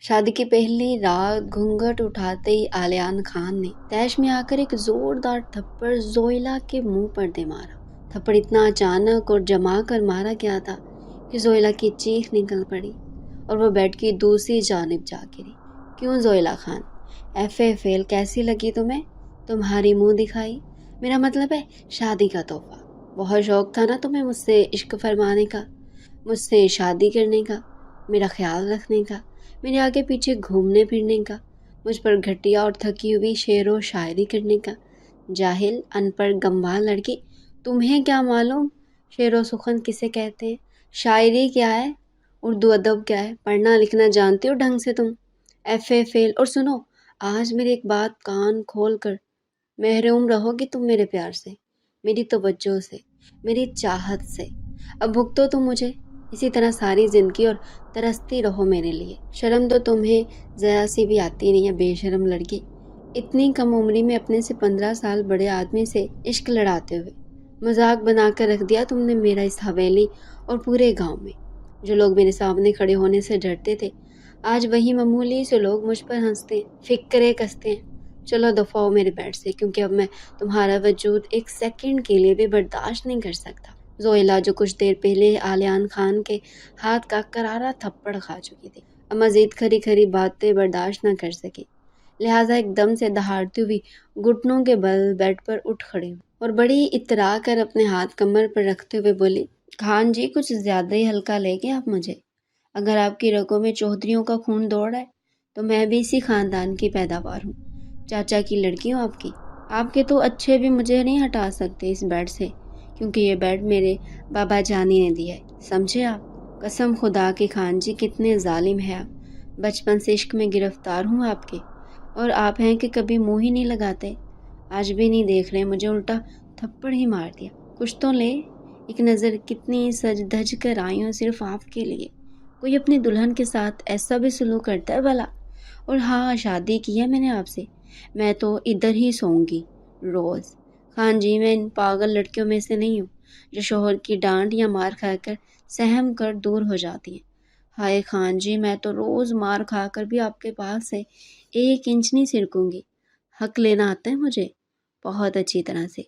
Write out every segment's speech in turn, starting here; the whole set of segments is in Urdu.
شادی کی پہلی رات گھونگھٹ اٹھاتے ہی آلیان خان نے تیش میں آ کر ایک زوردار تھپڑ زوئلا کے منہ پر دے مارا۔ تھپڑ اتنا اچانک اور جما کر مارا گیا تھا کہ زوئلا کی چیخ نکل پڑی اور وہ بیڈ کی دوسری جانب جا گری۔ کیوں زوئلا خان، ایف اے فیل کیسی لگی تمہیں؟ تمہاری منہ دکھائی، میرا مطلب ہے شادی کا تحفہ۔ بہت شوق تھا نا تمہیں مجھ سے عشق فرمانے کا، مجھ سے شادی کرنے کا، میرا خیال رکھنے کا، میرے آگے پیچھے گھومنے پھرنے کا، مجھ پر گھٹیا اور تھکی ہوئی شعر و شاعری کرنے کا۔ جاہل، ان پڑھ، گنوار لڑکی، تمہیں کیا معلوم شعر و سخن کسے کہتے ہیں، شاعری کیا ہے، اردو ادب کیا ہے، پڑھنا لکھنا جانتی ہو ڈھنگ سے تم؟ ایف اے فیل۔ اور سنو، آج میری ایک بات کان کھول کر محروم رہو گی تم میرے پیار سے، میری توجہ سے، میری چاہت سے۔ اب بھگتو تم مجھے اسی طرح ساری زندگی اور ترستی رہو میرے لیے۔ شرم تو تمہیں ذرا سی بھی آتی نہیں ہے، بے شرم لڑکی، اتنی کم عمری میں اپنے سے 15 سال بڑے آدمی سے عشق لڑاتے ہوئے۔ مذاق بنا کر رکھ دیا تم نے میرا اس حویلی اور پورے گاؤں میں۔ جو لوگ میرے سامنے کھڑے ہونے سے ڈرتے تھے، آج وہی معمولی سے لوگ مجھ پر ہنستے ہیں، فکرے کستے ہیں۔ چلو دفعہ ہو میرے بیڈ سے، کیونکہ اب میں تمہارا وجود ایک سیکنڈ کے لیے بھی برداشت نہیں کر سکتا۔ زوئلا، جو کچھ دیر پہلے آلیان خان کے ہاتھ کا کرارا تھپڑ کھا چکی تھی، اب مزید کھری کھری باتیں برداشت نہ کر سکی، لہٰذا ایک دم سے دہاڑتی ہوئی گھٹنوں کے بل بیڈ پر اٹھ کھڑی ہوئی اور بڑی اترا کر اپنے ہاتھ کمر پر رکھتے ہوئے بولی، خان جی کچھ زیادہ ہی ہلکا لے گے آپ مجھے۔ اگر آپ کی رگوں میں چودھریوں کا خون دوڑ رہا ہے تو میں بھی اسی خاندان کی پیداوار ہوں، چاچا کی لڑکی ہوں آپ کی۔ آپ کے تو اچھے بھی مجھے نہیں ہٹا سکتے اس بیڈ سے، کیونکہ یہ بیڈ میرے بابا جانی نے دیا ہے، سمجھے آپ؟ قسم خدا کی خان جی کتنے ظالم ہیں آپ، بچپن سے عشق میں گرفتار ہوں آپ کے، اور آپ ہیں کہ کبھی منہ ہی نہیں لگاتے، آج بھی نہیں دیکھ رہے مجھے، الٹا تھپڑ ہی مار دیا۔ کچھ تو لے، ایک نظر، کتنی سج دھج کر آئی ہوں صرف آپ کے لیے۔ کوئی اپنی دلہن کے ساتھ ایسا بھی سلوک کرتا ہے بھلا؟ اور ہاں، شادی کی ہے میں نے آپ سے، میں تو ادھر ہی سوؤں گی روز۔ خان جی، میں ان پاگل لڑکیوں میں سے نہیں ہوں جو شوہر کی ڈانٹ یا مار کھا کر سہم کر دور ہو جاتی ہیں۔ ہائے خان جی، میں تو روز مار کھا کر بھی آپ کے پاس سے 1 انچ نہیں سرکوں گی۔ حق لینا آتا ہے مجھے بہت اچھی طرح سے۔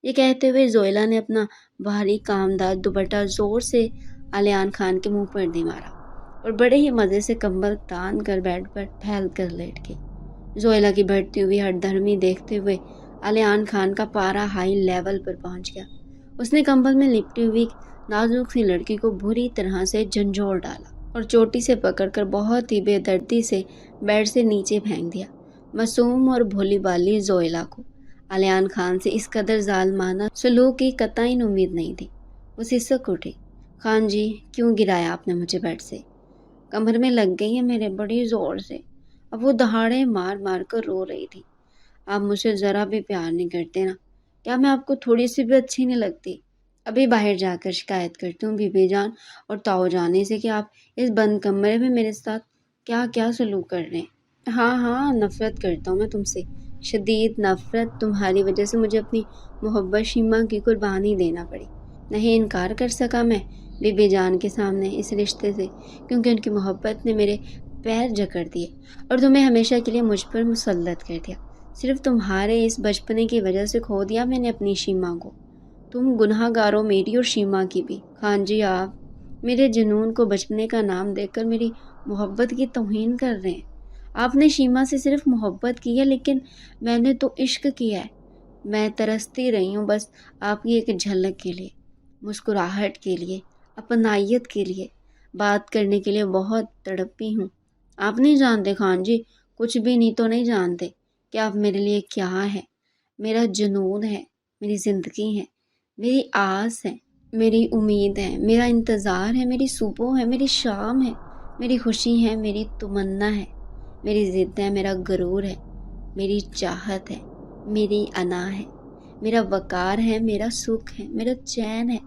یہ کہتے ہوئے زوئلا نے اپنا بھاری کامدار دوپٹہ زور سے آلیان خان کے منہ پر دے مارا اور بڑے ہی مزے سے کمبل تان کر بیڈ پر پھیل کر لیٹ گئی۔ زوئلا کی بڑھتی ہوئی ہٹ دھرمی دیکھتے ہوئے آلیان خان کا پارا ہائی لیول پر پہنچ گیا۔ اس نے کمبل میں لپٹی ہوئی نازک سی لڑکی کو بری طرح سے جھنجھوڑ ڈالا اور چوٹی سے پکڑ کر بہت ہی بے دردی سے بیڈ سے نیچے پھینک دیا۔ معصوم اور بھولی بالی زوئلا کو آلیان خان سے اس قدر ظالمانہ سلوک کی قطعی امید نہیں تھی۔ وہ سسک اٹھی، خان جی کیوں گرایا آپ نے مجھے بیڈ سے؟ کمر میں لگ گئی ہے میرے بڑی زور سے۔ اب وہ دہاڑے مار مار کر رو رہی تھی۔ آپ مجھ سے ذرا بھی پیار نہیں کرتے نا؟ کیا میں آپ کو تھوڑی سی بھی اچھی نہیں لگتی؟ ابھی باہر جا کر شکایت کرتی ہوں بی بی جان اور تاؤ جانے سے کہ آپ اس بند کمرے میں میرے ساتھ کیا کیا سلوک کر رہے ہیں۔ ہاں ہاں، نفرت کرتا ہوں میں تم سے، شدید نفرت۔ تمہاری وجہ سے مجھے اپنی محبت شیما کی قربانی دینا پڑی۔ نہیں انکار کر سکا میں بی بی جان کے سامنے اس رشتے سے، کیونکہ ان کی محبت نے میرے پیر جکڑ دیے اور تمہیں ہمیشہ کے لیے مجھ پر مسلط کر دیا۔ صرف تمہارے اس بچپنے کی وجہ سے کھو دیا میں نے اپنی شیما کو۔ تم گناہ گارو، میری اور شیما کی بھی۔ خان جی، آپ میرے جنون کو بچپنے کا نام دے کر میری محبت کی توہین کر رہے ہیں۔ آپ نے شیما سے صرف محبت کی ہے، لیکن میں نے تو عشق کیا ہے۔ میں ترستی رہی ہوں بس آپ کی ایک جھلک کے لیے، مسکراہٹ کے لیے، اپنائیت کے لیے، بات کرنے کے لیے بہت تڑپی ہوں۔ آپ نہیں جانتے خان جی، کچھ بھی نہیں تو نہیں جانتے کہ آپ میرے لیے کیا ہے۔ میرا جنون ہے، میری زندگی ہے، میری آس ہے، میری امید ہے، میرا انتظار ہے، میری صبح ہے، میری شام ہے، میری خوشی ہے، میری تمنا ہے، میری ضد ہے، میرا غرور ہے، میری چاہت ہے، میری انا ہے، میرا وقار ہے، میرا سکھ ہے، میرا چین ہے،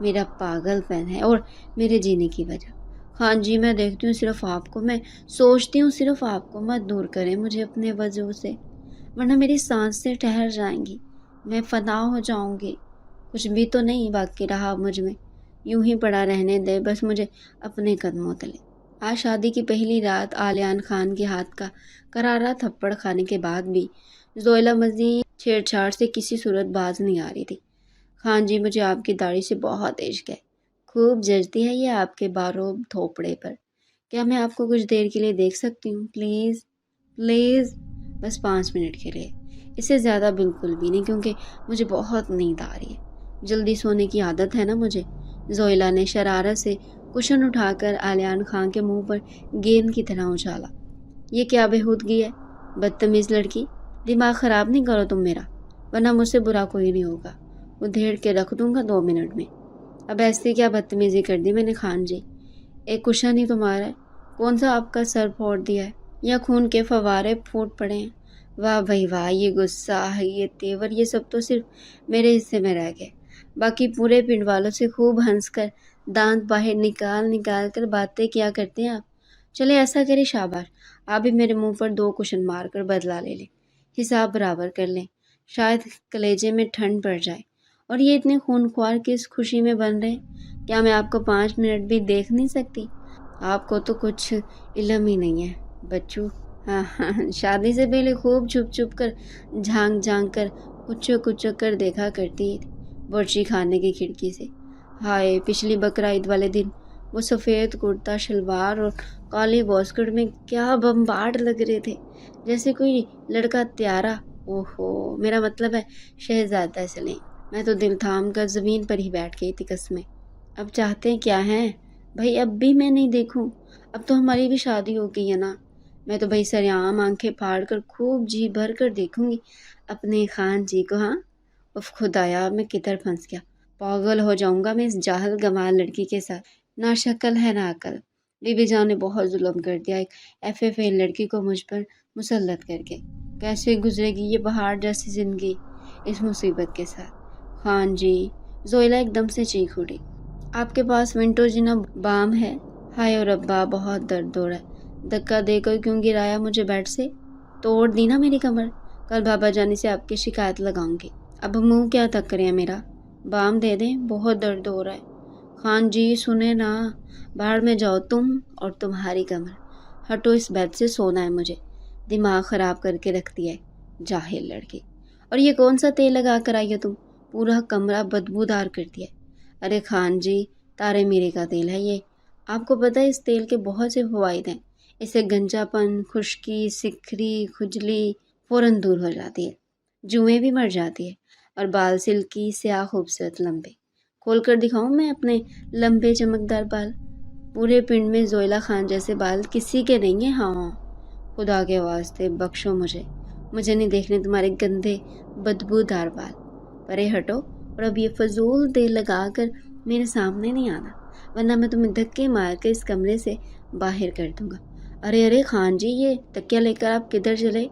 میرا پاگل پن ہے اور میرے جینے کی وجہ۔ خان جی، میں دیکھتی ہوں صرف آپ کو، میں سوچتی ہوں صرف آپ کو، مت دور کریں مجھے اپنے وجود سے، ورنہ میری سانسیں ٹھہر جائیں گی، میں فنا ہو جاؤں گی۔ کچھ بھی تو نہیں باقی رہا مجھ میں، یوں ہی پڑا رہنے دے بس مجھے اپنے قدموں تلے۔ آج شادی کی پہلی رات آلیان خان کے ہاتھ کا کرارا تھپڑ کھانے کے بعد بھی زویلا مزید چھیڑ چھاڑ سے کسی صورت باز نہیں آ رہی تھی۔ خان جی، مجھے آپ کی داڑھی سے بہت عشق ہے، خوب جچتی ہے یہ آپ کے باروب تھوپڑے پر۔ کیا میں آپ کو کچھ دیر کے لیے دیکھ سکتی ہوں؟ پلیز پلیز، بس 5 منٹ کے لیے، اس سے زیادہ بالکل بھی نہیں، کیونکہ مجھے بہت نیند آ رہی ہے، جلدی سونے کی عادت ہے نا مجھے۔ زویلا نے شرارت سے کشن اٹھا کر آلیان خان کے منہ پر گیند کی طرح اچھالا۔ یہ کیا بےہودگی ہے، بدتمیز لڑکی، دماغ خراب نہیں کرو تم میرا، ورنہ مجھ سے برا کوئی نہیں ہوگا، ادھیڑ کے رکھ دوں گا 2 منٹ میں۔ اب ایسی کیا بدتمیزی کر دی میں نے خان جی؟ ایک کشن ہی تمہارا ہے، کون سا آپ کا سر پھوڑ دیا ہے یا خون کے فوارے پھوٹ پڑے ہیں؟ واہ بھائی واہ، یہ غصہ، یہ تیور، یہ سب تو صرف میرے حصے میں رہ گئے، باقی پورے پنڈ والوں سے خوب ہنس کر دانت باہر نکال نکال کر باتیں کیا کرتے ہیں آپ۔ چلے ایسا کرے، شاباش، آپ بھی میرے منہ پر 2 کشن مار کر بدلہ لے لیں، حساب برابر کر لیں، شاید کلیجے میں ٹھنڈ پڑ جائے۔ اور یہ اتنے خونخوار کس خوشی میں بن رہے ہیں؟ کیا میں آپ کو 5 منٹ بھی دیکھ نہیں سکتی؟ آپ کو تو کچھ علم ہی نہیں ہے بچو۔ ہاں ہاں، شادی سے پہلے خوب چھپ چھپ کر جھانک جھانک کر کچک کچک کر دیکھا کرتی برچی کھانے کی کھڑکی سے۔ ہائے، پچھلی بقرعید والے دن وہ سفید کرتا شلوار اور کالی واسکٹ میں کیا بمباٹ لگ رہے تھے، جیسے کوئی لڑکا تیارا۔ اوہو، میرا مطلب ہے شہزادہ سلیم۔ میں تو دل تھام کر زمین پر ہی بیٹھ گئی تھی قسمیں۔ اب چاہتے کیا ہیں بھائی؟ اب بھی میں نہیں دیکھوں؟ اب تو ہماری بھی شادی ہو گئی ہے نا، میں تو بھائی سریعام آنکھیں پھاڑ کر خوب جی بھر کر دیکھوں گی اپنے خان جی کو۔ ہاں، اف خدایا، میں کدھر پھنس گیا، پاگل ہو جاؤں گا میں اس جاہل گمال لڑکی کے ساتھ، نہ شکل ہے نہ عقل۔ بی بی جان نے بہت ظلم کر دیا ایک FFA لڑکی کو مجھ پر مسلط کر کے۔ کیسے گزرے گی یہ پہاڑ جیسی زندگی اس مصیبت کے ساتھ؟ خان جی، زویلا ایک دم سے چیخ اٹھی، آپ کے پاس ونٹوجینا بام ہے؟ ہائے اور ربا، بہت درد ہو رہا ہے، دھکا دے کر کیوں گرایا مجھے بیڈ سے؟ توڑ دی نا میری کمر، کل بابا جانی سے آپ کی شکایت لگاؤں گی۔ اب منہ کیا تک کریں میرا، بام دے دیں، بہت درد ہو رہا ہے۔ خان جی سنیں نا، باہر میں جاؤ تم اور تمہاری کمر، ہٹو، اس بیڈ سے سونا ہے مجھے، دماغ خراب کر کے رکھ دیا ہے جاہل لڑکی۔ اور یہ کون سا تیل لگا کر آئی ہو تم، پورا کمرہ بدبودار کر دیا ہے۔ ارے خان جی، تارے میرے کا تیل ہے یہ، آپ کو پتہ ہے اس تیل کے بہت سے فوائد ہیں، اس سے گنجا پن، خشکی، سکھری، کھجلی فوراً دور ہو جاتی ہے، جوئیں بھی مر جاتی ہے، اور بال سلکی سیاہ خوبصورت لمبے۔ کھول کر دکھاؤں میں اپنے لمبے چمکدار بال؟ پورے پنڈ میں زویلا خان جیسے بال کسی کے نہیں ہیں۔ ہاں، خدا کے واسطے بخشو مجھے نہیں دیکھنے تمہارے گندے بدبودار بال، پرے ہٹو، اور اب یہ فضول تیل لگا کر میرے سامنے نہیں آنا، ورنہ میں تمہیں دھکے مار کر اس کمرے سے باہر کر دوں گا۔ ارے ارے خان جی، یہ تکیہ لے کر آپ کدھر چلے؟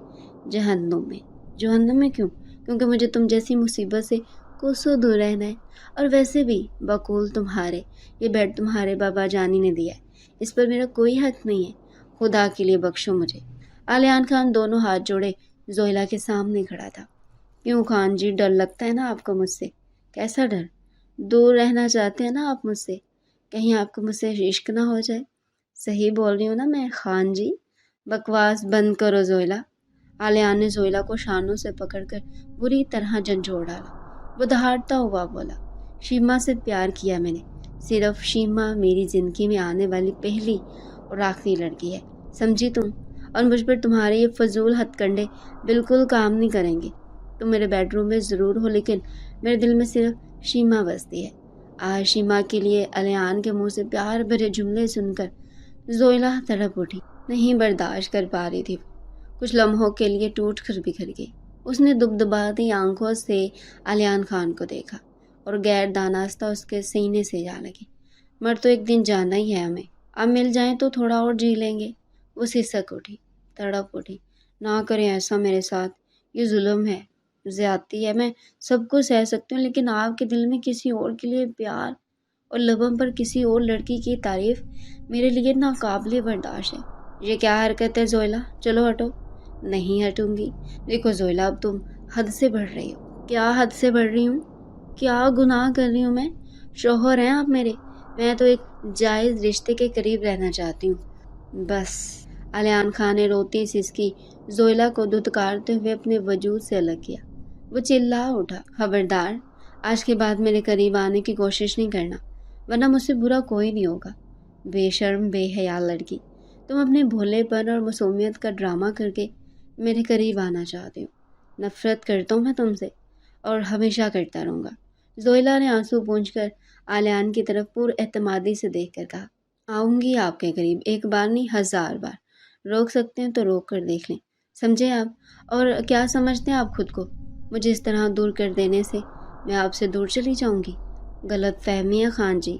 جہنم میں۔ جہنم میں کیوں؟ کیونکہ مجھے تم جیسی مصیبت سے کوسوں دور رہنا ہے، اور ویسے بھی بقول تمہارے، یہ بیڈ تمہارے بابا جانی نے دیا ہے، اس پر میرا کوئی حق نہیں ہے، خدا کے لیے بخشو مجھے۔ آلیان خان دونوں ہاتھ جوڑے زویلا کے سامنے کھڑا تھا۔ کیوں خان جی، ڈر لگتا ہے نا آپ کو مجھ سے؟ کیسا ڈر؟ دور رہنا چاہتے ہیں نا آپ مجھ سے، کہیں آپ کو مجھ سے عشق نہ ہو جائے؟ صحیح بول رہی ہوں نا میں خان جی؟ بکواس بند کرو زویلا۔ آلیان نے زویلا کو شانوں سے پکڑ کر بری طرح جھنجھوڑ ڈالا۔ وہ دہاڑتا ہوا بولا، شیما سے پیار کیا میں نے، صرف شیما میری زندگی میں آنے والی پہلی اور آخری لڑکی ہے، سمجھی تم؟ اور مجھ پر تمہارے یہ فضول ہتھ کنڈے بالکل کام نہیں کریں گے۔ تم میرے بیڈ روم میں ضرور ہو، لیکن میرے دل میں صرف شیما بستی ہے۔ آج شیما کے لیے آلیان کے منہ سے پیار بھرے جملے سن کر زویلا تڑپ اٹھی، نہیں برداشت کر پا رہی تھی، کچھ لمحوں کے لیے ٹوٹ کر بکھر گئی۔ اس نے دبدباتی آنکھوں سے آلیان خان کو دیکھا اور غیر دانستہ اس کے سینے سے جا لگی۔ مر تو ایک دن جانا ہی ہے ہمیں، اب مل جائیں تو تھوڑا اور جی لیں گے۔ وہ سسک اٹھی، تڑپ اٹھی، نہ کریں ایسا میرے ساتھ، یہ ظلم ہے، زیادتی ہے، میں سب کو سہ سکتی ہوں، لیکن آپ کے دل میں کسی اور کے لیے پیار اور لبوں پر کسی اور لڑکی کی تعریف میرے لیے ناقابل برداشت ہے۔ یہ کیا حرکت ہے زویلا؟ چلو ہٹو۔ نہیں ہٹوں گی۔ دیکھو زویلا، اب تم حد سے بڑھ رہی ہو۔ کیا حد سے بڑھ رہی ہوں؟ کیا گناہ کر رہی ہوں میں؟ شوہر ہیں آپ میرے، میں تو ایک جائز رشتے کے قریب رہنا چاہتی ہوں، بس، الیان خان نے روتی سسکی زویلا کو دھتکارتے ہوئے اپنے وجود سے الگ کیا۔ وہ چلا اٹھا، خبردار، آج کے بعد میرے قریب آنے کی کوشش نہیں کرنا، ورنہ مجھ سے برا کوئی نہیں ہوگا۔ بے شرم بے حیا لڑکی، تم اپنے بھولے پن اور معصومیت کا ڈرامہ کر کے میرے قریب آنا چاہتے ہو۔ نفرت کرتا ہوں میں تم سے، اور ہمیشہ کرتا رہوں گا۔ زویلا نے آنسو پونچھ کر الیان کی طرف پر اعتمادی سے دیکھ کر کہا، آؤں گی آپ کے قریب، ایک بار نہیں 1000 بار۔ روک سکتے ہیں تو روک کر دیکھ لیں، سمجھے آپ؟ اور کیا سمجھتے ہیں آپ خود کو؟ مجھے اس طرح دور کر دینے سے میں آپ سے دور چلی جاؤں گی؟ غلط فہمی ہے خان جی،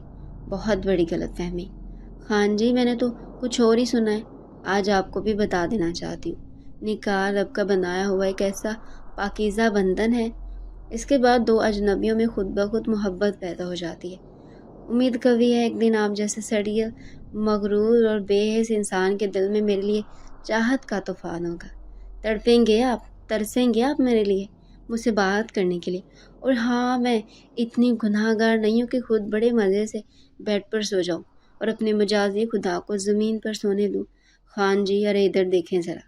بہت بڑی غلط فہمی۔ خان جی، میں نے تو کچھ اور ہی سنا ہے، آج آپ کو بھی بتا دینا چاہتی ہوں۔ نکاح رب کا بنایا ہوا ایک ایسا پاکیزہ بندھن ہے، اس کے بعد دو اجنبیوں میں خود بخود محبت پیدا ہو جاتی ہے۔ امید کبھی ہے ایک دن آپ جیسے سڑیل، مغرور اور بے حس انسان کے دل میں میرے لیے چاہت کا طوفان ہوگا۔ تڑپیں گے آپ، ترسیں گے آپ میرے لیے، مجھ سے بات کرنے کے لیے۔ اور ہاں، میں اتنی گناہ گار نہیں ہوں کہ خود بڑے مزے سے بیڈ پر سو جاؤں اور اپنے مجازی خدا کو زمین پر سونے دوں۔ خان جی، ارے ادھر دیکھیں ذرا،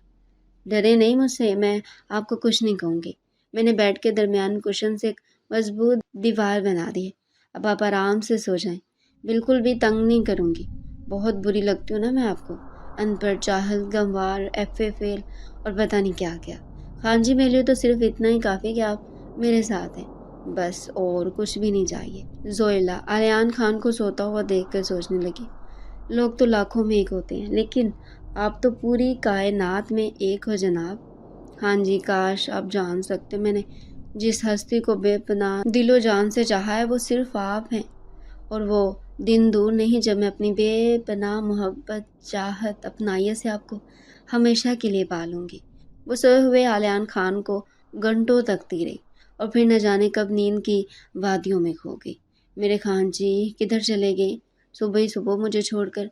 ڈرے نہیں مجھ سے، میں آپ کو کچھ نہیں کہوں گی۔ میں نے بیڈ کے درمیان کشن سے ایک مضبوط دیوار بنا دی ہے، اب آپ آرام سے سو جائیں، بالکل بھی تنگ نہیں کروں گی۔ بہت بری لگتی ہوں نا میں آپ کو، ان پڑھ، جاہل، گنوار، ایف اے فیل اور پتہ نہیں کیا کیا۔ خان جی، میرے لیے تو صرف اتنا ہی کافی کہ آپ میرے ساتھ ہیں، بس اور کچھ بھی نہیں چاہیے۔ زویلا الیان خان کو سوتا ہوا دیکھ کر سوچنے لگی، لوگ تو لاکھوں میں ایک ہوتے ہیں، لیکن آپ تو پوری کائنات میں ایک ہو جناب۔ ہاں جی، کاش آپ جان سکتے، میں نے جس ہستی کو بے پناہ دل و جان سے چاہا ہے وہ صرف آپ ہیں، اور وہ دن دور نہیں جب میں اپنی بے پناہ محبت، چاہت، اپنائیت سے آپ کو ہمیشہ کے لیے پالوں گی۔ وہ سوئے ہوئے الیان خان کو گھنٹوں تکتی رہی اور پھر نہ جانے کب نیند کی وادیوں میں کھو گئی۔ میرے خان جی کدھر چلے گئے صبح ہی صبح مجھے چھوڑ کر؟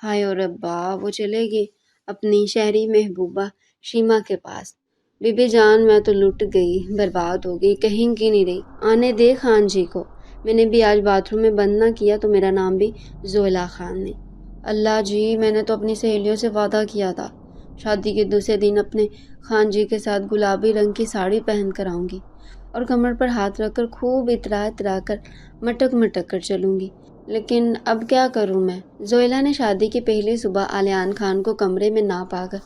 ہائے اور ربا، وہ چلے گئے اپنی شہری محبوبہ شیما کے پاس۔ بی بی جان، میں تو لٹ گئی، برباد ہو گئی، کہیں کی نہیں رہی۔ آنے دے خان جی کو، میں نے بھی آج باتھ روم میں بند نہ کیا تو میرا نام بھی زویلا خان نے۔ اللہ جی، میں نے تو اپنی سہیلیوں سے وعدہ کیا تھا، شادی کے دوسرے دن اپنے خان جی کے ساتھ گلابی رنگ کی ساڑی پہن کر آؤں گی اور کمر پر ہاتھ رکھ کر خوب اترا اترا کر مٹک مٹک کر چلوں گی، لیکن اب کیا کروں میں؟ زویلا نے شادی کی پہلی صبح الیان خان کو کمرے میں نہ پا کر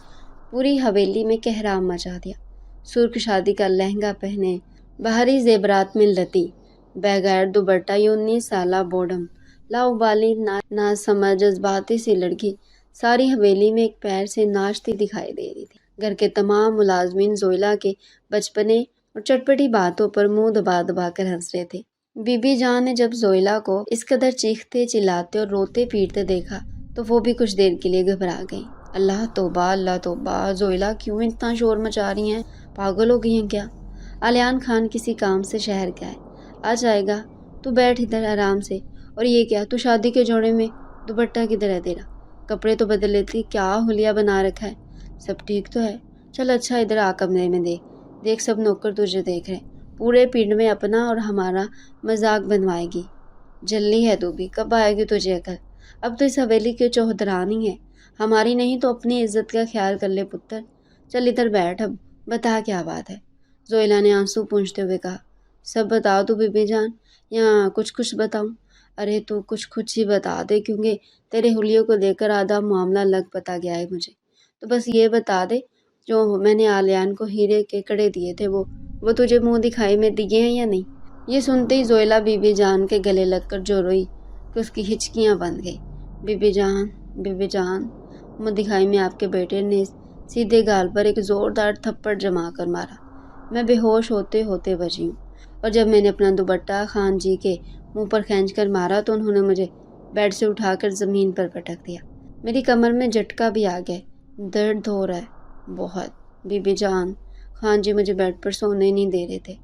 پوری حویلی میں کہرام مچا دیا۔ سرخ شادی کا لہنگا پہنے، باہری زیورات میں لتی، بغیر دوپٹہ، یہ 19 سالہ بوڑھم لاؤبالی نہ سمجھ جذباتی سی لڑکی ساری حویلی میں ایک پیر سے ناچتی دکھائی دے رہی تھی۔ گھر کے تمام ملازمین زویلا کے بچپنے اور چٹپٹی باتوں پر منہ دبا دبا کر ہنس رہے تھے۔ بی بی جان نے جب زویلا کو اس قدر چیختے چلاتے اور روتے پیٹتے دیکھا تو وہ بھی کچھ دیر کے لیے گھبرا گئی۔ اللہ توبہ، اللہ توبہ، زویلا کیوں اتنا شور مچا رہی ہیں؟ پاگل ہو گئی ہیں کیا؟ الیان خان کسی کام سے شہر گیا ہے، آ جائے گا، تو بیٹھ ادھر آرام سے۔ اور یہ کیا، تو شادی کے جوڑے میں دوپٹہ کدھر ہے تیرا؟ کپڑے تو بدل لیتی، کیا حلیہ بنا رکھا ہے؟ سب ٹھیک تو ہے؟ چل اچھا، ادھر آ کمرے میں دیکھ سب نوکر تجھے دیکھ رہے، پورے پنڈ میں اپنا اور ہمارا مذاق بنوائے گی۔ جلی ہے تو بھی، کب آئے گی تجھے عقل؟ اب تو اس حویلی کے چوہدرانی ہے، ہماری نہیں تو اپنی عزت کا خیال کر لے پتر۔ چل ادھر بیٹھ، اب بتا کیا بات ہے؟ زویلا نے آنسو پونچھتے ہوئے کہا۔ سب بتا دو بی بی جان، یا کچھ بتاؤں؟ ارے تو کچھ ہی بتا دے، کیونکہ تیرے حلیوں کو دیکھ کر آدھا معاملہ لگ پتا گیا ہے مجھے۔ تو بس یہ بتا دے، جو میں نے الیان کو ہیرے کے کڑے دیے تھے وہ تجھے منہ دکھائی میں دیے ہیں یا نہیں؟ یہ سنتے ہی زویلا بی بی جان کے گلے لگ کر جو روئی کہ اس کی ہچکیاں بند گئی۔ بی بی جان، منہ دکھائی میں آپ کے بیٹے نے سیدھے گال پر ایک زوردار تھپڑ جما کر مارا، میں بے ہوش ہوتے ہوتے بچی ہوں، اور جب میں نے اپنا دوپٹہ خان جی کے منہ پر کھینچ کر مارا تو انہوں نے مجھے بیڈ سے اٹھا کر زمین پر پٹک دیا، میری کمر میں جھٹکا بھی آ گیا، درد ہو رہا ہے بہت۔ بی بی جان، خان جی مجھے بیڈ پر سونے نہیں دے رہے تھے،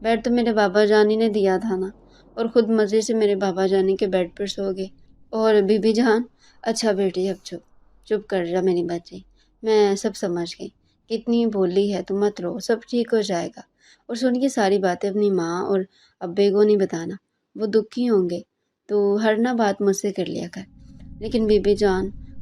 بیڈ تو میرے بابا جانی نے دیا تھا نا، اور خود مزے سے میرے بابا جانی کے بیڈ پر سو گئے۔ اور بی بی جان، اچھا بیٹی اب چپ کر جا میری بچی، میں سب سمجھ گئی، کتنی بولی ہے، تو مت رو، سب ٹھیک ہو جائے گا۔ اور سن یہ ساری باتیں اپنی ماں اور ابے کو نہیں بتانا، وہ دکھی ہوں گے، تو ہر نہ بات مجھ سے کر لیا کر۔ لیکن بی بی جان،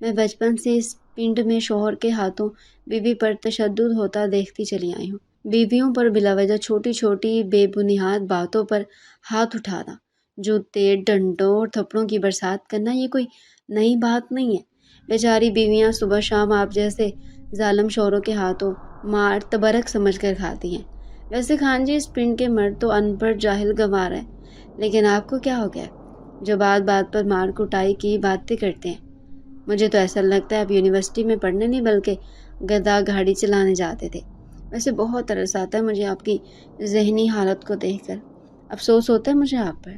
میں بچپن سے اس پنڈ میں شوہر کے ہاتھوں بیوی پر تشدد ہوتا دیکھتی چلی آئی ہوں۔ بیویوں پر بلا وجہ چھوٹی چھوٹی بے بنیاد باتوں پر ہاتھ اٹھانا، جوتے، ڈنڈوں اور تھپڑوں کی برسات کرنا، یہ کوئی نئی بات نہیں ہے۔ بیچاری بیویاں صبح شام آپ جیسے ظالم شوہروں کے ہاتھوں مار تبرک سمجھ کر کھاتی ہیں۔ ویسے خان جی، اس پنڈ کے مرد تو ان پڑھ جاہل گنوار ہیں، لیکن آپ کو کیا ہو گیا جو بات بات پر مار کٹائی کی باتیں کرتے ہیں؟ مجھے تو ایسا لگتا ہے آپ یونیورسٹی میں پڑھنے نہیں بلکہ گدا گاڑی چلانے جاتے تھے۔ ویسے بہت ترس آتا ہے مجھے آپ کی ذہنی حالت کو دیکھ کر۔ افسوس ہوتا ہے مجھے آپ پر۔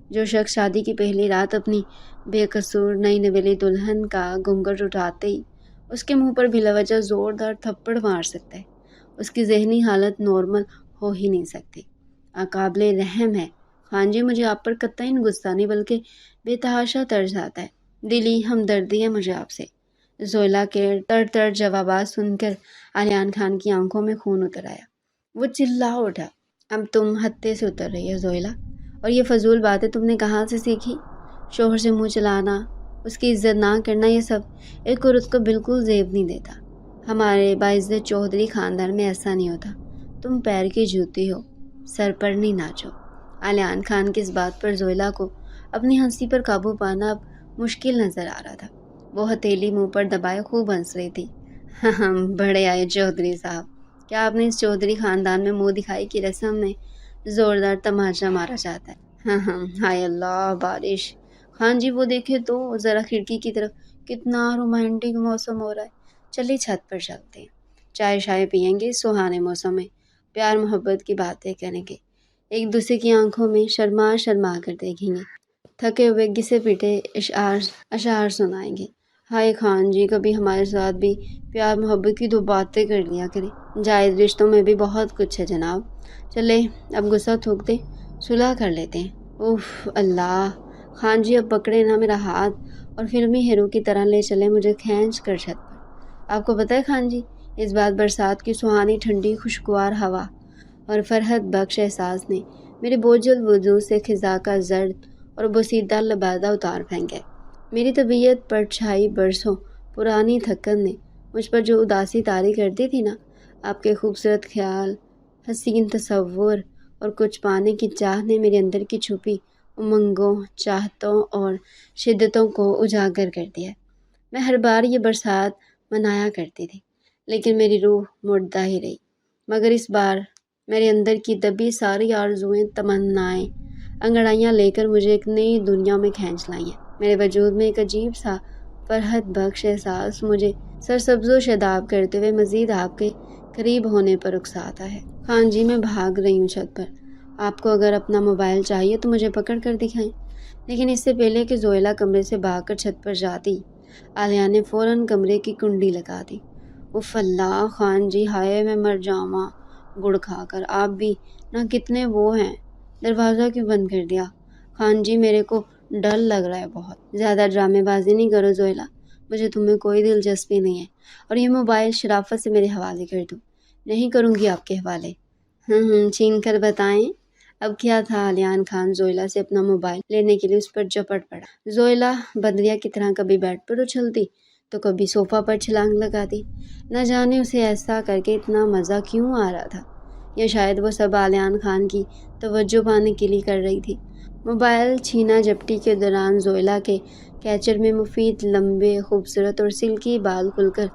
جو شخص شادی کی پہلی رات اپنی بے قصور نئی نویلی دلہن کا گھونگھٹ اٹھاتے ہی اس کے منہ پر بلا وجہ زوردار تھپڑ مار سکتا ہے، اس کی ذہنی حالت نارمل ہو ہی نہیں سکتی۔ قابل رحم ہے خان جی، مجھے آپ پر قطعی غصہ نہیں بلکہ بے تحاشا طرز آتا ہے۔ دلی ہمدردی ہے مجھے آپ سے۔ زویلا کے تڑ جوابات سن کر علیان خان کی آنکھوں میں خون اتر آیا۔ وہ چلا اٹھا، اب تم ہتے سے اتر رہی ہو زویلا، اور یہ فضول باتیں تم نے کہاں سے سیکھی؟ شوہر سے منہ چلانا، اس کی عزت نہ کرنا، یہ سب ایک عورت کو بالکل زیب نہیں دیتا۔ ہمارے باعزت چودھری خاندان میں ایسا نہیں ہوتا۔ تم پیر کی جوتی ہو، سر پر نہیں ناچو۔ علیان خان کی اس بات پر زویلا کو اپنی ہنسی پر قابو پانا اب مشکل نظر آ رہا تھا۔ وہ ہتھیلی منہ پر دبائے خوب ہنس رہی تھی۔ ہاں، بڑے آئے چودھری صاحب، کیا آپ نے اس چودھری خاندان میں منہ دکھائی کی رسم میں زوردار تماشا مارا چاہتا ہے؟ ہائے اللہ، بارش! خان جی، وہ دیکھے تو ذرا کھڑکی کی طرف، کتنا رومانٹک موسم ہو رہا ہے۔ چلیے چھت پر چلتے ہیں، چائے شائے پیئیں گے، سہانے موسم میں پیار محبت کی باتیں کریں گے، ایک دوسرے کی آنکھوں میں شرما شرما کر دیکھیں گے، تھکے ہوئے گھسے پیٹے اشعار سنائیں گے۔ ہائے خان جی، کبھی ہمارے ساتھ بھی پیار محبت کی دو باتیں کر لیا کریں، جائز رشتوں میں بھی بہت کچھ ہے جناب۔ چلے اب غصہ تھوک دیں، صلح کر لیتے ہیں۔ اوف اللہ! خان جی، اب پکڑے نہ میرا ہاتھ اور فلمی ہیرو کی طرح لے چلے مجھے کھینچ کر چھت پر۔ آپ کو پتہ ہے خان جی، اس بات برسات کی سہانی ٹھنڈی خوشگوار ہوا اور فرحت بخش احساس نے میرے بوجھل وجود سے خزاں کا زرد اور بوسیدہ لبادہ اتار پھینکا ہے۔ میری طبیعت پر چھائی برسوں پرانی تھکن نے مجھ پر جو اداسی طاری کر دی تھی نا، آپ کے خوبصورت خیال، حسین تصور اور کچھ پانے کی چاہ نے میرے اندر کی چھپی امنگوں، چاہتوں اور شدتوں کو اجاگر کر دیا ہے۔ میں ہر بار یہ برسات منایا کرتی تھی، لیکن میری روح مردہ ہی رہی، مگر اس بار میرے اندر کی دبی ساری آرزوئیں، تمنائیں انگڑائیاں لے کر مجھے ایک نئی دنیا میں کھینچ لائی ہیں۔ میرے وجود میں ایک عجیب سا فرحت بخش احساس مجھے سرسبز و شاداب کرتے ہوئے مزید آپ کے قریب ہونے پر اکساتا ہے۔ خان جی، میں بھاگ رہی ہوں چھت پر۔ آپ کو اگر اپنا موبائل چاہیے تو مجھے پکڑ کر دکھائیں۔ لیکن اس سے پہلے کہ زویلا کمرے سے بھاگ کر چھت پر جاتی، عالیہ نے فوراً کمرے کی کنڈی لگا دی۔ اف اللہ خان جی، ہائے میں مر جاواں گڑ کھا کر، آپ بھی نہ کتنے وہ ہیں، دروازہ کیوں بند کر دیا؟ خان جی، میرے کو ڈر لگ رہا ہے بہت۔ زیادہ ڈرامے بازی نہیں کرو زویلا، مجھے تمہیں کوئی دلچسپی نہیں ہے، اور یہ موبائل شرافت سے میرے حوالے کر دو۔ نہیں کروں گی آپ کے حوالے۔ چھین کر بتائیں۔ اب کیا تھا؟ علیان خان زویلا سے اپنا موبائل لینے کے لیے اس پر جپٹ پڑا۔ زویلا بندریا کی طرح کبھی بیڈ پر اچھلتی تو کبھی صوفہ پر چھلانگ لگاتی۔ نہ جانے اسے ایسا کر کے اتنا مزہ کیوں آ رہا تھا، یا شاید وہ سب علیان خان کی توجہ پانے کے لیے کر رہی تھی۔ موبائل چھینا جپٹی کے دوران زویلا کے کیچر میں مفید لمبے خوبصورت اور سلکی بال کھل کر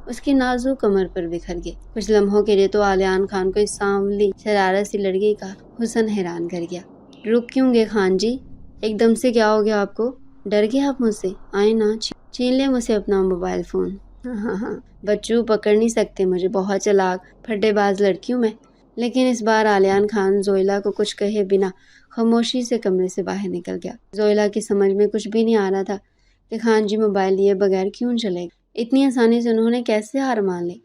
اس کی نازک کمر پر بکھر گئے۔ کچھ لمحوں کے لیے تو علیان خان کو اس سانولی شرارت سی لڑکی کا حسن حیران کر گیا۔ رک کیوں گئے خان جی؟ ایک دم سے کیا ہو گیا آپ کو؟ ڈر گئے آپ مجھ سے؟ آئیں نا، چھین لیں مجھ سے اپنا موبائل فون۔ بچوں پکڑ نہیں سکتے مجھے، بہت چلاک پھٹے باز لڑکی ہوں میں۔ لیکن اس بار علیان خان زویلا کو کچھ کہے بنا خاموشی سے کمرے سے باہر نکل گیا۔ زویلا کی سمجھ میں کچھ بھی نہیں آ رہا تھا کہ خان جی موبائل لیے بغیر کیوں چلے گئے۔ اتنی آسانی سے انہوں نے کیسے ہار مان لی؟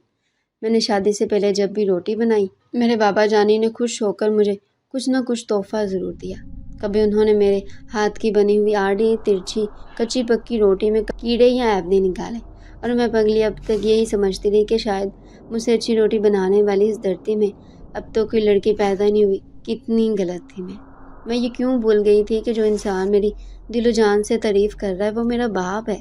میں نے شادی سے پہلے جب بھی روٹی بنائی، میرے بابا جانی نے خوش ہو کر مجھے کچھ نہ کچھ تحفہ ضرور دیا۔ کبھی انہوں نے میرے ہاتھ کی بنی ہوئی آڑی ترچھی کچی پکی روٹی میں کیڑے یا عیب نہیں نکالے، اور میں پگلی اب تک یہی سمجھتی رہی کہ شاید مجھ سے اچھی روٹی بنانے والی اس دھرتی میں اب تو کوئی لڑکی پیدا نہیں ہوئی۔ کتنی غلط تھی میں یہ کیوں بھول گئی تھی کہ جو انسان میری دل و جان سے تعریف کر رہا ہے وہ میرا باپ ہے،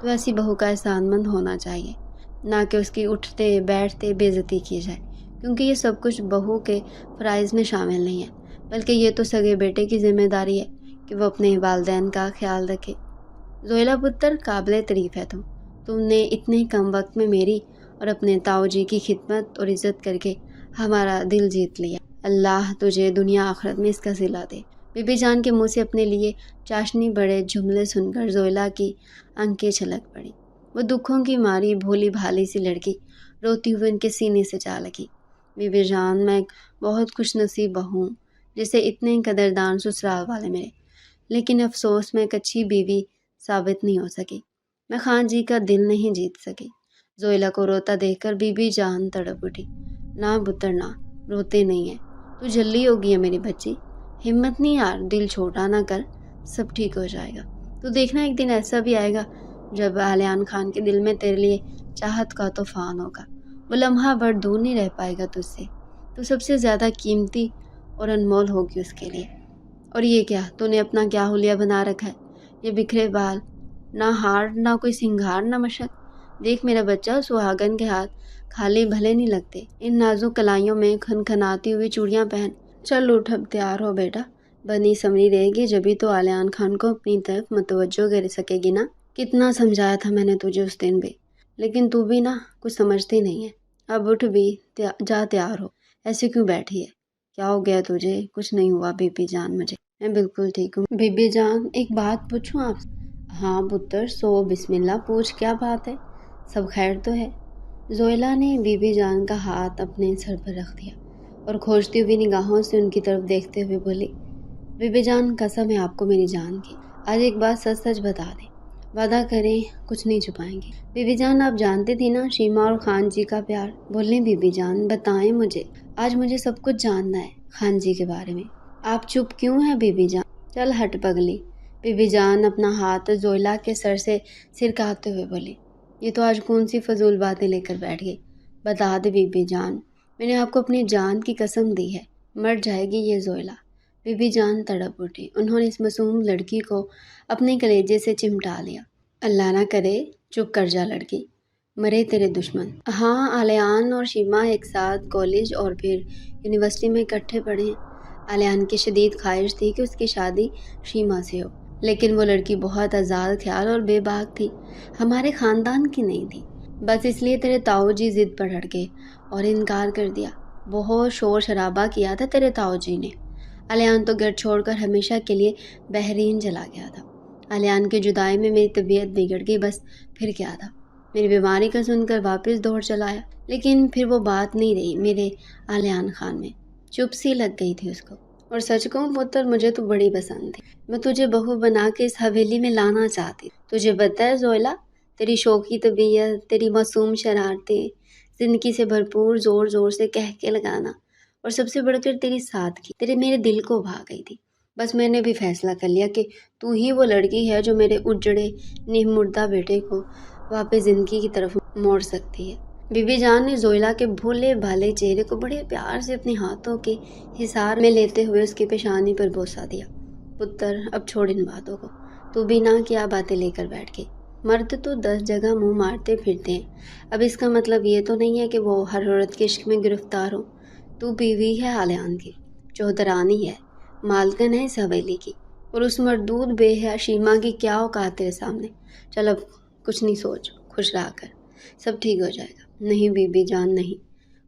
تو ایسی بہو کا احسان مند ہونا چاہیے، نہ کہ اس کی اٹھتے بیٹھتے بے عزتی کی جائے، کیونکہ یہ سب کچھ بہو کے فرائض میں شامل نہیں ہے، بلکہ یہ تو سگے بیٹے کی ذمہ داری ہے کہ وہ اپنے والدین کا خیال رکھے۔ زویلا پتر، قابل تعریف ہے تم نے اتنے کم وقت میں میری اور اپنے تاؤ جی کی خدمت اور عزت کر کے ہمارا دل جیت لیا۔ اللہ تجھے دنیا آخرت میں اس کا صلہ دے۔ بی بی جان کے منہ سے اپنے لیے چاشنی بڑے جملے سن کر زویلا کی آنکھیں چھلک پڑی۔ وہ دکھوں کی ماری بھولی بھالی سی لڑکی روتی ہوئی ان کے سینے سے جا لگی۔ بی بی جان، میں ایک بہت خوش نصیب بہو ہوں جسے اتنے قدردان سسرال والے ملے، لیکن افسوس میں ایک اچھی بیوی ثابت نہیں ہو سکی۔ میں خان جی کا دل نہیں جیت سکی۔ زویلا کو روتا دیکھ کر بی بی جان تڑپ اٹھی۔ نہ پتر نہ، روتے نہیں ہیں، تو جلدی ہوگی ہے میری بچی، ہمت نہیں یار، دل چھوٹا نہ کر، سب ٹھیک ہو جائے گا۔ تو دیکھنا ایک دن ایسا بھی آئے گا جب آلیان خان کے دل میں تیرے لیے چاہت کا طوفان ہوگا، وہ لمحہ بھر دور نہیں رہ پائے گا تجھ سے، تو سب سے زیادہ قیمتی اور انمول ہوگی اس کے لیے۔ اور یہ کیا، تو نے اپنا کیا حلیہ بنا رکھا ہے؟ یہ بکھرے بال، نہ ہار نہ کوئی سنگھار نہ مشک۔ دیکھ میرا بچہ، سہاگن کے ہاتھ خالی بھلے نہیں لگتے، ان نازک کلائیوں میں کھنکھناتی ہوئی چوڑیاں پہن۔ چل اٹھ، اب تیار ہو بیٹا، بنی سمری رہے گی جبھی تو آلیان خان کو اپنی طرف متوجہ کر سکے گی نا۔ کتنا سمجھایا تھا میں نے تجھے اس دن بھی، لیکن تو بھی نا کچھ سمجھتی نہیں ہے۔ اب اٹھ بھی، جا تیار ہو، ایسے کیوں بیٹھی ہے؟ کیا ہو گیا تجھے؟ کچھ نہیں ہوا بی بی جان، میں بالکل ٹھیک ہوں۔ بی بی جان، ایک بات پوچھوں آپ سے؟ ہاں پتر، سو بسم اللہ، پوچھ، کیا بات ہے؟ سب خیر تو ہے؟ زویلا نے بی بی جان کا ہاتھ اپنے سر پر رکھ دیا اور کھوجتی ہوئی نگاہوں سے ان کی طرف دیکھتے ہوئے بولی، بی بی جان، قسم ہے آپ کو میری جان کی، آج ایک بات سچ سچ بتا دیں، وعدہ کریں کچھ نہیں چھپائیں گے۔ بی بی جان، آپ جانتی تھی نا شیما اور خان جی کا پیار؟ بولیں بی بی جان، بتائیں مجھے، آج مجھے سب کچھ جاننا ہے خان جی کے بارے میں۔ آپ چپ کیوں ہیں بی بی جان؟ چل ہٹ پگلی۔ بی بی جان اپنا ہاتھ زویلا کے سر سے سرکاتے ہوئے بولی، یہ تو آج کون سی فضول باتیں لے کر بیٹھ گئی؟ بتا دے بی بی جان، میں نے آپ کو اپنی جان کی قسم دی ہے، مر جائے گی یہ زویلا۔ بی بی جان تڑپ اٹھی، انہوں نے اس معصوم لڑکی کو اپنے کلیجے سے چمٹا لیا۔ اللہ نہ کرے، چپ کر جا لڑکی، مرے تیرے دشمن۔ ہاں، آلیان اور شیما ایک ساتھ کالج اور پھر یونیورسٹی میں اکٹھے پڑھے ہیں۔ آلیان کی شدید خواہش تھی کہ اس کی شادی شیما سے ہو، لیکن وہ لڑکی بہت آزاد خیال اور بے باک تھی، ہمارے خاندان کی نہیں تھی، بس اس لیے تیرے تاؤ جی ضد پر اڑ گئے اور انکار کر دیا۔ بہت شور شرابہ کیا تھا تیرے تاؤ جی نے۔ آلیان تو گھر چھوڑ کر ہمیشہ کے لیے بحرین چلا گیا تھا۔ آلیان کی جدائی میں میری طبیعت بگڑ گئی، بس پھر کیا تھا، میری بیماری کا سن کر واپس دوڑ چلا آیا، لیکن پھر وہ بات نہیں رہی میرے آلیان خان میں، چپ سی لگ گئی تھی اس کو۔ اور سچ کہوں پتر، مجھے تو بڑی پسند تھی، میں تجھے بہو بنا کے اس حویلی میں لانا چاہتی۔ تجھے پتہ ہے زویلا، تیری شوخی طبیعت، تیری معصوم شرارتیں، زندگی سے بھرپور زور زور سے کہہ کے لگانا، اور سب سے بڑھ کر تیری سادگی، تیرے میرے دل کو بھا گئی تھی۔ بس میں نے بھی فیصلہ کر لیا کہ تو ہی وہ لڑکی ہے جو میرے اجڑے نیب مردہ بیٹے کو واپس زندگی کی طرف موڑ سکتی ہے۔ بی بی جان نے زویلا کے بھولے بھالے چہرے کو بڑے پیار سے اپنے ہاتھوں کے حصار میں لیتے ہوئے اس کی پیشانی پر بوسہ دیا۔ پتر، اب چھوڑ ان باتوں کو، تو بھی نہ کیا باتیں لے کر بیٹھ گئی۔ مرد تو 10 جگہ منہ مارتے پھرتے ہیں، اب اس کا مطلب یہ تو نہیں ہے کہ وہ ہر عورت کے عشق میں گرفتار ہو۔ تو بیوی ہے آلیان کی، چوہدرانی ہے، مالکن ہے اس حویلی کی، اور اس مردود بے حیا شیما کی کیا اوقات تیرے سامنے؟ چل اب کچھ نہیں سوچ، خوش رہا کر، سب ٹھیک ہو جائے گا۔ نہیں بی بی جان، نہیں،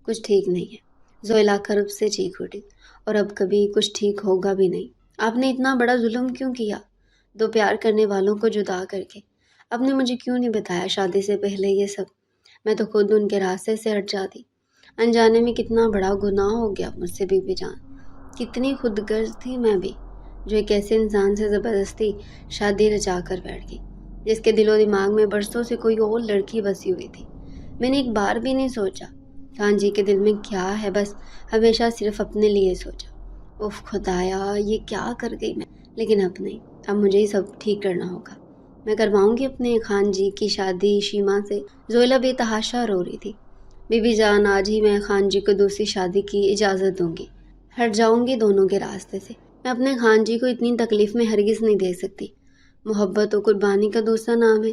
کچھ ٹھیک نہیں ہے۔ زویلا کرب سے چیخ اٹھی، اور اب کبھی کچھ ٹھیک ہوگا بھی نہیں۔ آپ نے اتنا بڑا ظلم کیوں کیا، 2 پیار کرنے والوں کو جدا کر کے؟ آپ نے مجھے کیوں نہیں بتایا شادی سے پہلے یہ سب؟ میں تو خود ان کے راستے سے ہٹ جاتی۔ انجانے میں کتنا بڑا گناہ ہو گیا مجھ سے بی بی جان، کتنی خود غرض تھی میں بھی، جو ایک ایسے انسان سے زبردستی شادی رچا کر بیٹھ گئی جس کے دل و دماغ میں برسوں سے کوئی اور لڑکی بسی ہوئی تھی۔ میں نے ایک بار بھی نہیں سوچا خان جی کے دل میں کیا ہے، بس ہمیشہ صرف اپنے لیے سوچا۔ اف خدایا، یہ کیا کر گئی میں، لیکن اب نہیں، اب مجھے ہی سب ٹھیک کرنا ہوگا۔ میں کرواؤں گی اپنے خان جی کی شادی شیما سے۔ زویلا بے تحاشا رو رہی تھی۔ بی بی جان، آج ہی میں خان جی کو دوسری شادی کی اجازت دوں گی، ہٹ جاؤں گی دونوں کے راستے سے۔ میں اپنے خان جی کو اتنی تکلیف میں ہرگز نہیں دے سکتی۔ محبت و قربانی کا دوسرا نام ہے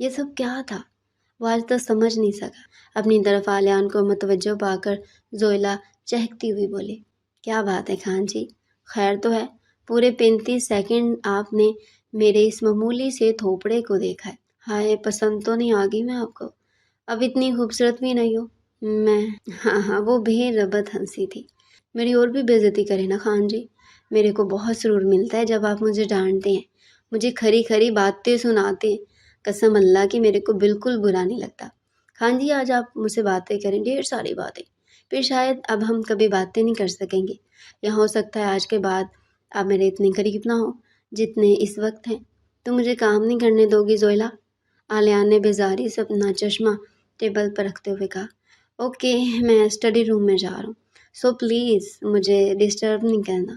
یہ سب کیا تھا؟ وہ آج تک سمجھ نہیں سکا۔ اپنی طرف آلیان کو متوجہ پا کر زویلا چہکتی ہوئی بولی، کیا بات ہے خان جی، خیر تو ہے؟ پورے 35 سیکنڈ آپ نے میرے اس معمولی سے تھوپڑے کو دیکھا ہے۔ ہائے، پسند تو نہیں آگی میں آپ کو؟ اب اتنی خوبصورت بھی نہیں ہو میں۔ ہاں، وہ بے ربط ہنسی تھی۔ میری اور بھی بے عزتی کرے نا خان جی، میرے کو بہت سرور ملتا ہے جب آپ مجھے ڈانٹتے ہیں، مجھے کھری کھری باتیں سناتے ہیں۔ قسم اللہ کی میرے کو بالکل برا نہیں لگتا۔ خان جی، آج آپ مجھ سے باتیں کریں، ڈھیر ساری باتیں، پھر شاید اب ہم کبھی باتیں نہیں کر سکیں گے، یا ہو سکتا ہے آج کے بعد آپ میرے اتنے قریب نہ ہو جتنے اس وقت ہیں۔ تو مجھے کام نہیں کرنے دو گی زویلا؟ آلیان نے بیزاری سے اپنا چشمہ ٹیبل پر رکھتے ہوئے کہا۔ اوکے، میں اسٹڈی روم میں جا رہا ہوں، سو پلیز مجھے ڈسٹرب نہیں کرنا۔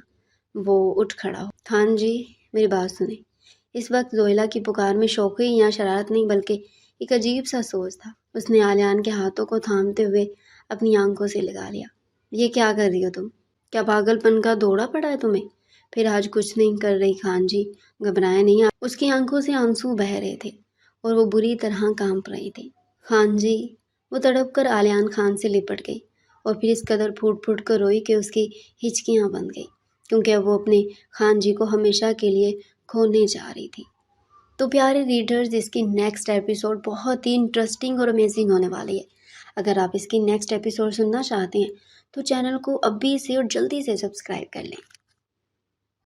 وہ اٹھ کھڑا ہو۔ خان جی، میری بات سنیں۔ اس وقت زویلا کی پکار میں شوقی یا شرارت نہیں بلکہ ایک عجیب سا سوچ تھا۔ اس نے آلیان کے ہاتھوں کو تھامتے ہوئے اپنی آنکھوں سے لگا لیا۔ یہ کیا کر رہی ہو تم؟ کیا پاگل پن کا دوڑا پڑا ہے تمہیں؟ پھر آج کچھ نہیں کر رہی خان جی، گھبرائے نہیں۔ اس کی آنکھوں سے آنسو بہہ رہے تھے اور وہ بری طرح کانپ رہی تھی۔ خان جی، وہ تڑپ کر آلیان خان سے لپٹ گئی اور پھر اس قدر پھوٹ پھوٹ کر روئی کہ اس کی ہچکیاں بند گئی، کیونکہ اب وہ اپنے خان جی کو ہمیشہ کے لیے کھونے جا رہی تھی۔ تو پیارے ریڈرز، اس کی نیکسٹ ایپیسوڈ بہت ہی انٹرسٹنگ اور امیزنگ ہونے والی ہے۔ اگر آپ اس کی نیکسٹ ایپیسوڈ سننا چاہتے ہیں تو چینل کو ابھی سے اور جلدی سے سبسکرائب کر لیں۔